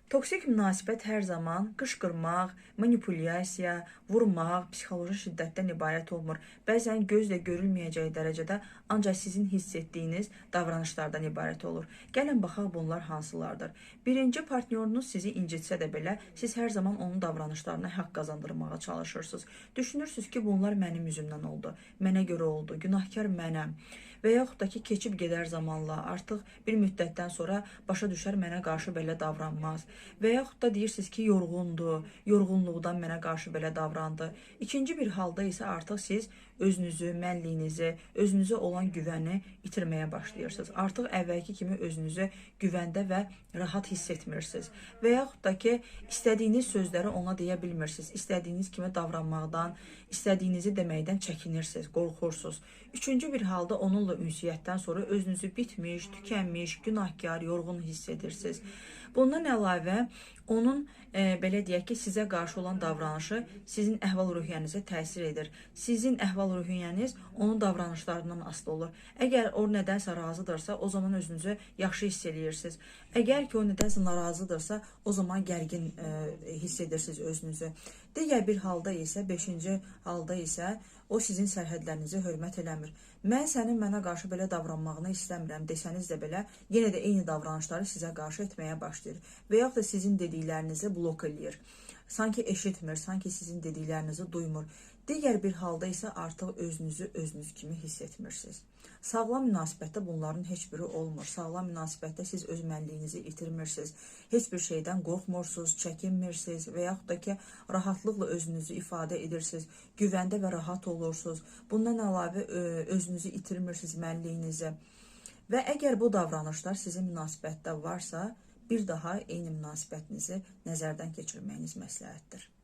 Toksik münasibət hər zaman qışqırmaq, manipulyasiya, vurmaq, psixoloji şiddətdən ibarət olmur. Bəzən gözlə görülməyəcək dərəcədə ancaq sizin hiss etdiyiniz davranışlardan ibarət olur. Gəlin baxaq bunlar hansılardır. Birinci, partnyorunuz sizi incitsə də belə, siz hər zaman onun davranışlarına haqq qazandırmağa çalışırsınız. Düşünürsünüz ki, bunlar mənim üzümdən oldu, mənə görə oldu, günahkar mənəm. Və yaxud da ki, keçib gedər zamanla, artıq bir müddətdən sonra başa düşər mənə qarşı belə davranmaz. Və yaxud da deyirsiniz ki, yorğundur, yorğunluqdan mənə qarşı belə davrandı. İkinci bir halda isə artıq siz özünüzü, mənliyinizi, özünüzə olan güvəni itirməyə başlayırsınız. Artıq əvvəlki kimi özünüzü güvəndə və rahat hiss etmirsiniz. Və yaxud da ki, istədiyiniz sözləri ona deyə bilmirsiniz. İstədiyiniz kimi davranmaqdan, istədiyinizi deməkdən çəkinirsiniz, qorxursunuz. Üçüncü bir halda onunla ünsiyyətdən sonra özünüzü bitmiş, tükənmiş, günahkar, yorğun hiss edirsiniz. Bundan əlavə, onun belə deyək ki, sizə qarşı olan davranışı sizin əhval-ruhiyyənizə təsir edir. Sizin əhval-ruhiyyəniz onun davranışlarından asılı olur. Əgər o nədənsə razıdırsa, o zaman özünüzü yaxşı hiss edirsiniz. Əgər ki, o nədənsə narazıdırsa, o zaman gərgin hiss edirsiniz özünüzü. Digər bir halda isə, beşinci halda isə o sizin sərhədlərinizi hörmət eləmir. Mən sənin mənə qarşı belə davranmağını istəmirəm desəniz də belə, yenə də eyni davranışları sizə qarşı etməyə başlayır. Və yaxud da sizin dediklərinizi blok eləyir. Sanki eşitmir, sanki sizin dediklərinizi duymur. Digər bir halda isə artıq özünüzü özünüz kimi hiss etmirsiniz. Sağlam münasibətdə bunların heç biri olmur. Sağlam münasibətdə siz öz mənliyinizi itirmirsiniz. Heç bir şeydən qorxmursunuz, çəkinmirsiniz və yaxud da ki, rahatlıqla özünüzü ifadə edirsiniz. Güvəndə və rahat olursunuz. Bundan əlavə özünüzü itirmirsiniz, mənliyinizi. Və əgər bu davranışlar sizin münasibətdə varsa, bir daha eyni münasibətinizi nəzərdən keçirməyiniz məsləhətdir.